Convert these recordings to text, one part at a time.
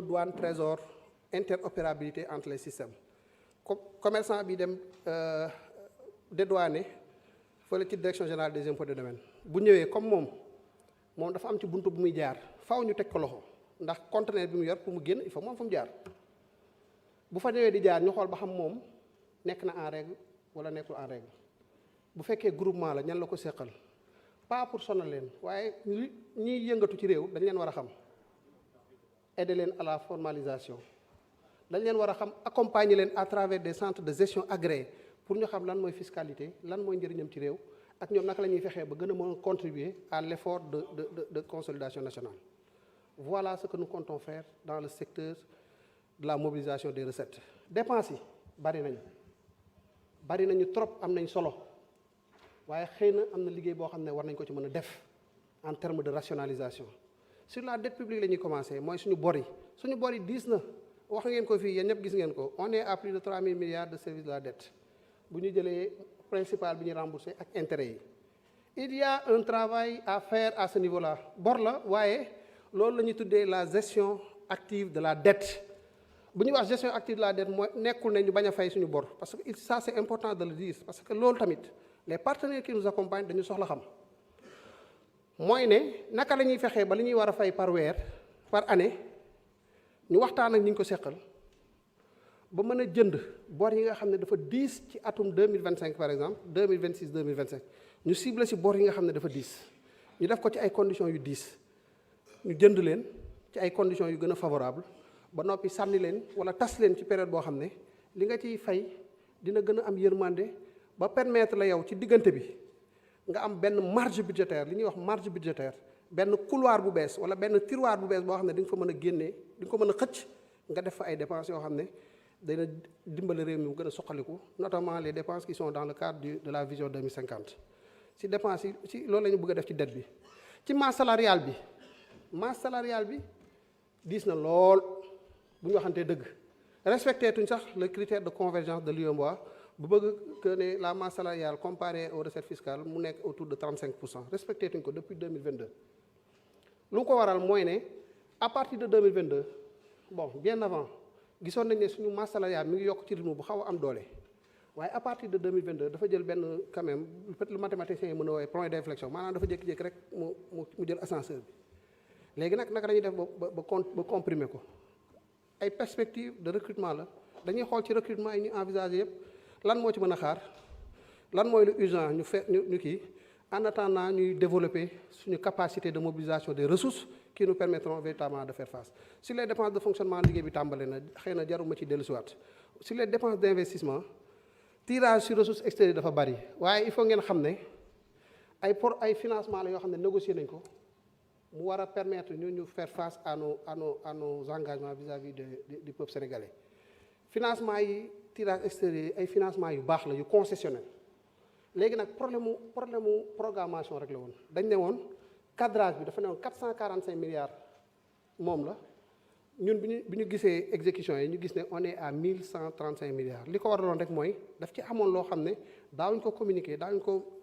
douane trésor interopérabilité entre les systèmes commerçant bi dem dédouané fële ci direction générale des impôts et domaines bu ñëwee comme moom dafa am ci buntu bu muy jaar faaw ñu teg ko loxo ndax conteneur bi mu yor pour mu génn il faut moom fa mu jaar bu fa ñëwee di jaar ñu xool ba xam moom nekk na en règle wala nekkul en règle bu fekkee groupement la ñan la ko seqal pas pour sonal leen waaye ñiy yëngatu ci réew dañ leen war a xam aider leen à la formalisation dañ leen war a xam accompagner leen à travers des centres de gestion agréés pour ñu xam lan mooy fiscalité lan mooy njëriñam ci réew ak ñoom naka la ñuy fexee ba gën a mën a contribuer à l'effort de consolidation nationale. Voilà ce que nous comptons faire dans le secteur de la mobilisation des recettes. Dépenses yi bari nañu trop am nañ solo waaye xëy na am na liggéey boo xam ne war nañ ko ci mën a def en termes de rationalisation. Sur la dette publique la ñuy commencer mooy suñu bor yi diis na wax ngeen ko fii yéen ñëpp gis ngeen ko on est à plus de 3 000 milliards de service de la dette bu ñu jëlee principal bi ñu remboursé ak intérêt yi. Il y a un travail à faire à ce niveau-là bor la waaye loolu la ñuy tuddee la gestion active de la dette bu ñuy wax gestion active de la dette mooy nekkul ne ñu bañ a fay suñu bor parce que ça c'est important de le dire parce que loolu tamit les partenaires qui nous accompagnent dañu soxla xam. mooy ne naka la ñuy fexee ba li ñuy war a fay par weer par année ñu waxtaan ak ñi ñu ko seqal ba mën a jënd bor yi nga xam ne dafa diis ci atum 2025 par exemple 2026 2025 ñu ciblé ci bor yi nga xam ne dafa diis ñu def ko ci ay conditions yu diis ñu jënd leen ci ay conditions yu gën a favorable ba noppi sànni leen wala tas leen ci période boo xam ne li nga ciy fay dina gën a am yërmande ba permettre la yow ci diggante bi nga am benn marge budgétaire li ñuy wax marge budgétaire benn couloir bu bees wala benn tiroir bu bees boo xam ne di nga fa mën a génnee di nga ko mën a xëcc nga def fa ay dépenses yoo xam ne dina dimbali réew mi mu gën a suqaliku notamment les dépenses qui sont dans le cadre de la vision 2050 si dépenses yi si loolu la ñu bëgg a def ci dette bi. ci masse salariale bi diis na lool bu ñu waxantee dëgg respecté tuñ sax le critère de convergence de l'UEMOA bu bëgg que ne la masse salariale comparée aux recettes fiscales mu nekk autour de 35%. Respecté tuñ ko depuis 2022 lu ko waral mooy ne à partir de 2022 bon bien avant gisoon nañ ne suñu masse salariale mi ngi yokk ci rythme bu xaw a am doole waaye à partir de 2022 dafa jël benn quand même peut-être le mathématicien yi mën a woowee point d'inflexion maanaam dafa jékki-jékki rek mu jël ascenseur bi léegi nag naka la ñuy def ba comprimer ko ay perspectives de recrutement la dañuy xool ci recrutement yi ñu envisager yëpp lan moo ci mën a xaar lan mooy lu urgent ñu kii en attendant ñuy développer suñu capacité de mobilisation des ressources qui nous permettront véritablement de faire face. Sur les dépenses de fonctionnement liggéey bi tàmbale na xëy na jaruma ci dellusiwaat sur les dépenses d'investissement tirage sur ressources extérieures dafa bari waaye il faut ngeen xam ne ay financement la yoo xam ne négocier nañ ko mu war a permettre ñu faire face à nos engagements vis-à-vis du peuple sénégalais. Financement yi tirage extérieur ay financement yu baax la yu concessionnel léegi nag problème mu programmation rek la woon dañ ne woon cadrage bi dafa ne woon 445 milliards moom la ñun bi ñu gisee exécution yi ñu gis ne on est à 1135 milliards li ko waraloon rek mooy daf ci amoon loo xam ne daawuñ ko communiquer daawuñ ko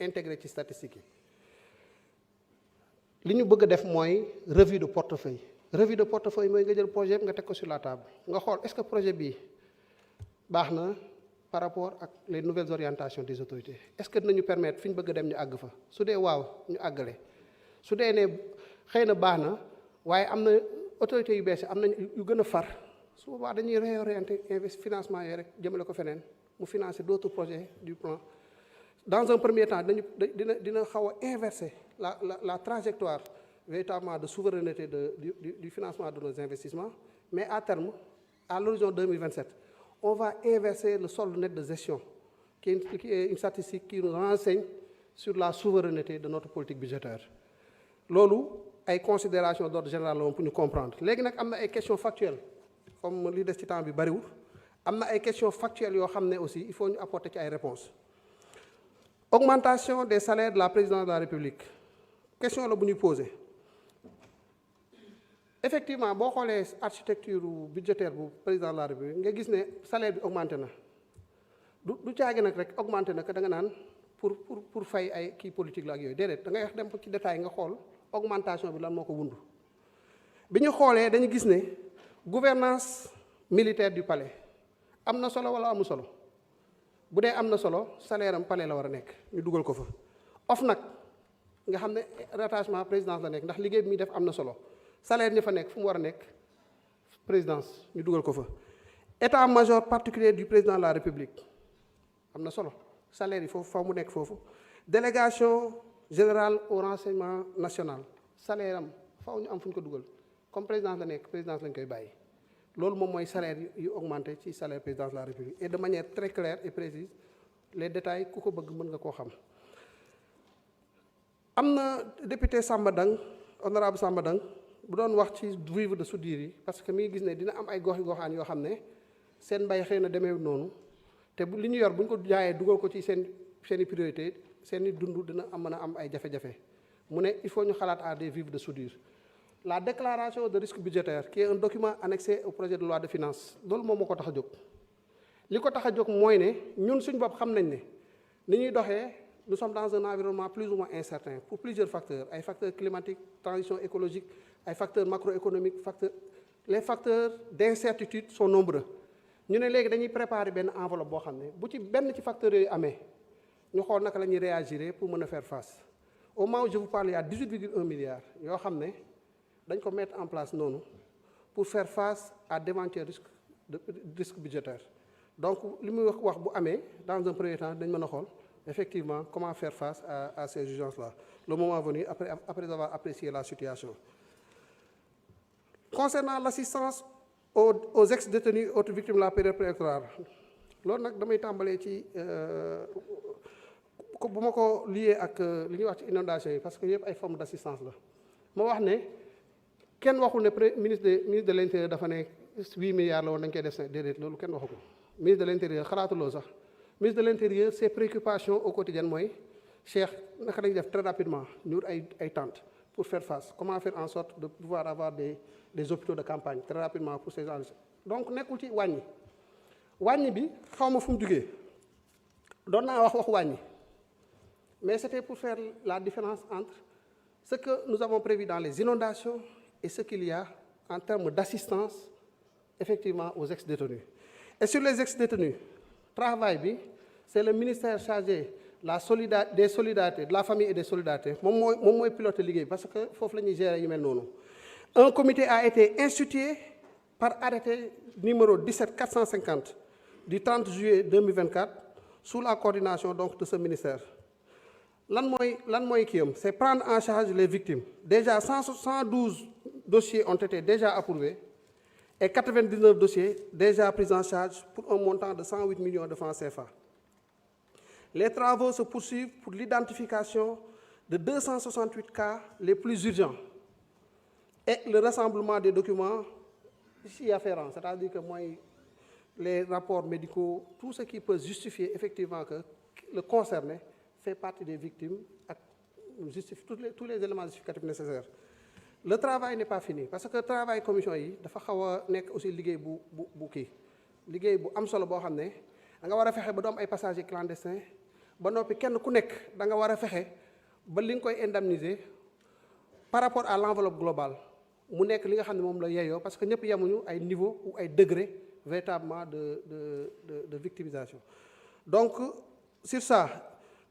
intégrer ci statistiques yi li ñu bëgg a def mooy revue de portefeuille mooy nga jël projet bi nga teg ko sur la table nga xool est-ce que projet bii baax na par rapport ak les nouvelles orientations des autorités est-ce que dinañu permettre fi ñu bëgg a dem ñu àgg fa su dee waaw ñu àggale su dee ne xëy na baax na waaye am na autorités yu bees yi am nañ yu gën a far su boobaa dañuy réorienter financement yooyu rek jëmale ko feneen mu financer d'autres projets du plan. Dans un premier temps dina xaw a inverser la trajectoire véritablement de souveraineté du financement de nos investissements mais à terme à l'horizon 2027 on va inverser le solde net de gestion qui est une statistique qui nous renseigne sur la souveraineté de notre politique budgétaire loolu ay considérations d'ordre général la pour ñu comprendre léegi nag am na ay questions factuelles comme li des ci temps bi bariwul am na ay questions factuelles yoo xam ne aussi il faut ñu apporter ci ay réponses. Augmentation des salaires de la présidence de la République question la bu ñuy poser effectivement boo xoolee architecture budgétaire bu président de la République nga gis ne salaire bi augmenté na du caagi nag rek augmenté na que da nga naan pour fay ay kii politique la ak yooyu déedéet da ngay wax dem ci détail nga xool augmentation bi lan moo ko wundu bi ñu xoolee dañu gis ne gouvernance militaire du palais am na solo wala amul solo bu dee am na solo salaire am palais la war a nekk ñu dugal ko fa. OFNAC nga xam ne rattachement présidence la nekk ndax liggéey bi muy def am na solo salaire ñi fa nekk fu mu war a nekk présidence ñu dugal ko fa. état-major particulier du président de la république am na solo salaire yi foofu fa mu nekk foofu. délégation générale au renseignement national salaire am faw ñu am fu ñu ko dugal comme présidence la nekk présidence lañ koy bàyyi loolu moom mooy salaire yu augmenté ci salaire présidence de la république et de manière très claire et précise les détails ku ko bëgg mën nga koo xam. am na député Samba Dang honorable Samba Dang bu doon wax ci vivre de soudure yi parce que mi ngi gis ne dina am ay goxaan yoo xam ne seen mbay xëy na demee noonu te bu li ñu yor bu ñu ko jaayee dugal ko ci seeni priorité seeni dund dina am mën a am ay jafe-jafe mu ne il faut ñu xalaat à des vivres de soudure. La déclaration de risque budgétaire qui est un document annexé au projet de loi de finances loolu moom moo ko tax a jóg li ko tax a jóg mooy ne ñun suñ bopp xam nañ ne ni ñuy doxee nous sommes dans un environnement plus ou moins incertain pour plusieurs facteurs ay facteurs climatiques transition écologique ay facteurs macroéconomiques les facteurs d'incertitude sont nombreux ñu ne léegi dañuy préparer benn enveloppe boo xam ne bu ci benn ci facteurs yooyu amee ñu xool naka la ñuy réagir pour mën a faire face au moment où je vous parle il y a 18,1 milliards yoo xam ne dañ ko mettre en place noonu pour faire face à d'éventuels risques budgétaires donc li muy wax bu amee dans un premier temps dañ mën a xool effectivement comment faire face à ces urgences-là le moment venu après avoir apprécié la situation. Concernant l'assistance aux ex-détenus autres victimes de la période préélectorale loolu nag damay tàmbalee ci bu ma ko lié ak li ñuy wax ci inondation yi parce que yëpp ay formes d'assistance la ma wax ne kenn waxul ne ministre de l'intérieur dafa ne 8 milliards la woon dañ koy def déedéet loolu kenn waxu ko ministre de l'intérieur xalaatuloo sax ministre de l'intérieur ses préoccupations au quotidien mooy Cheikh naka lañu def très rapidement ñu wut ay tentes pour faire face comment faire en sorte de pouvoir avoir des hôpitaux de campagne très rapidement pour ces gens. Donc nekkul ci wàññi bi xaw ma fu mu jugee doon naa wax wàññi mais c'était pour faire la différence entre ce que nous avons prévu dans les inondations et ce qu'il y a en termes d'assistance effectivement aux ex-détenus. Et sur les ex-détenus travail bi c'est le ministère chargé des solidarités de la famille et des solidarités moom mooy pilote liggéey parce que foofu la ñuy gérer yu mel noonu. Un comité a été institué par arrêté numéro 17450 du 30 juillet 2024 sous la coordination donc de ce ministère. lan mooy kii am c'est prendre en charge les victimes déjà 112 dossiers ont été déjà approuvés et 99 dossiers déjà pris en charge pour un montant de 108 millions de francs CFA. Les travaux se poursuivent pour l'identification de 268 cas les plus urgents et le rassemblement des documents ici afférents, c'est-à-dire que mooy les rapports médicaux, tout ce qui peut justifier effectivement que le concerné fait partie des victimes ak justifie tous les éléments justificatifs nécessaires. Le travail n'est pas fini parce que travail commission yi dafa xaw a nekk aussi liggéey bu kii liggéey bu am solo boo xam ne da nga war a fexe ba doom ay passagers clandestins ba noppi kenn ku nekk da nga war a fexe ba li nga koy indemniser par rapport à l'enveloppe globale mu nekk li nga xam ne moom la yeeyoo parce que ñëpp yemuñu ay niveau ou ay degré véritablement de victimisation. Donc sur ça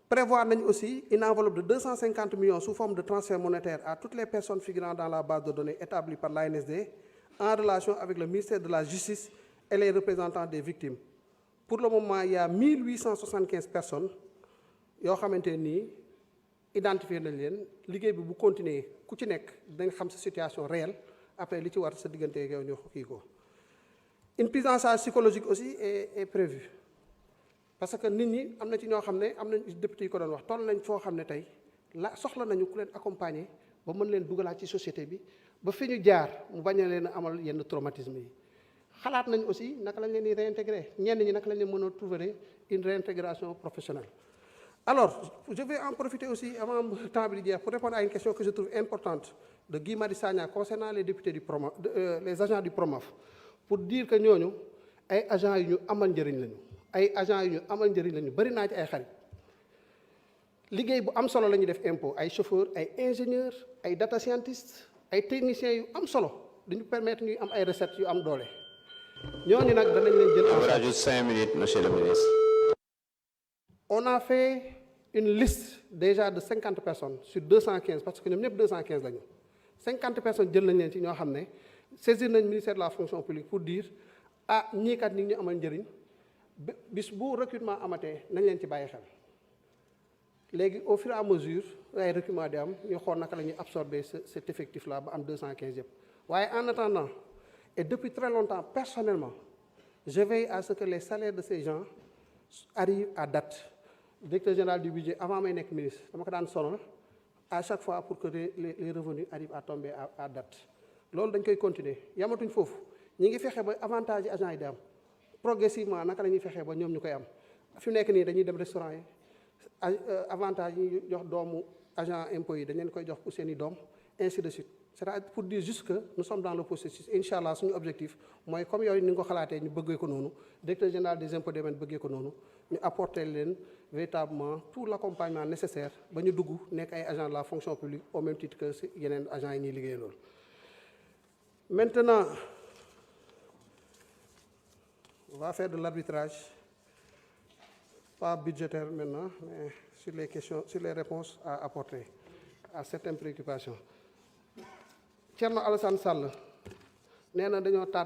prévoir nañ aussi une enveloppe de 250 millions sous forme de transfert monétaire à toutes les personnes figurant dans la base de données établie par l'ANSD en relation avec le ministère de la Justice et les représentants des victimes. Pour le moment, il y a 1875 personnes yoo xamante nii identifié nañ leen liggéey bi bu continuer ku ci nekk da nga xam sa situation réelle après li ci war sa diggante yow ñu kii ko. Une prise en charge psychologique aussi est prévue. Parce que nit ñi am na ci ñoo xam ne am nañ député yi ko doon wax toll nañ foo xam ne tey soxla nañu ku leen accompagner ba mën leen dugalaat ci société bi ba fi ñu jaar mu bañ a leen amal yenn traumatisme yi. xalaat nañ aussi naka lañ leen di réintégrer ñenn ñi naka lañ leen mën a trouver une réintégration professionnelle. Alors je vais en profiter aussi avant temps bi di jeex pour répondre à une question que je trouve importante de Guy Marius Sagna concernant les députés du PROMAF les agents du PROMAF pour dire que ñooñu ay agents yu ñu amal njëriñ lañu. ay agents yu ñu amal njëriñ lañu bari naa ci ay xarit liggéey bu am solo la ñuy def impôt ay chauffeurs ay ingénieurs ay data scientists ay techniciens yu am solo dañu permettre ñuy am ay recettes yu am doole ñooñu nag danañ leen jël en charge. Juste 5 minutes, monsieur le ministre. On a fait une liste déjà de 50 personnes sur 215 parce que ñoom ñëpp 215 lañu 50 personnes jël nañ leen ci ñoo xam ne saisir nañ ministère de la fonction publique pour dire ah ñii kat ñi ñu amal njëriñ bis bu recrutement amatee nañ leen ci bàyyi xel. léegi au fur et à mesure ay recrutement di am ñu xool naka la ñuy absorber cet effectif là ba am 215 yëpp waaye en attendant et depuis très longtemps personnellement je veille à ce que les salaires de ces gens arrivent à date. Directeur général du budget avant may nekk ministre dama ko daan sonal à chaque fois pour que les revenus arrivent à tomber à date loolu dañ koy continuer yamatuñ foofu ñi ngi fexe ba avantage yi agents yi di am progressivement naka la ñuy fexee ba ñoom ñu koy am fi mu nekk nii dañuy dem restaurant yi avantage yi ñu jox doomu agent impôt yi dañ leen koy jox pour seen i doom ainsi de suite c'est-à-dire pour dire juste que nous sommes dans le processus incha allah suñu objectif mooy comme yooyu ni nga ko xalaatee ñu bëggee ko noonu directeur général des impôts et domaines bëggee ko noonu ñu apporter leen véritablement tout l'accompagnement nécessaire ba ñu dugg nekk ay agents de la fonction publique au même titre que si yeneen agents yi ñuy liggéey loolu. Maintenant on va faire de l'arbitrage pas budgétaire maintenant mais sur les questions sur les réponses à apporter à certaines préoccupations. Thierno Alassane Sall nee na dañoo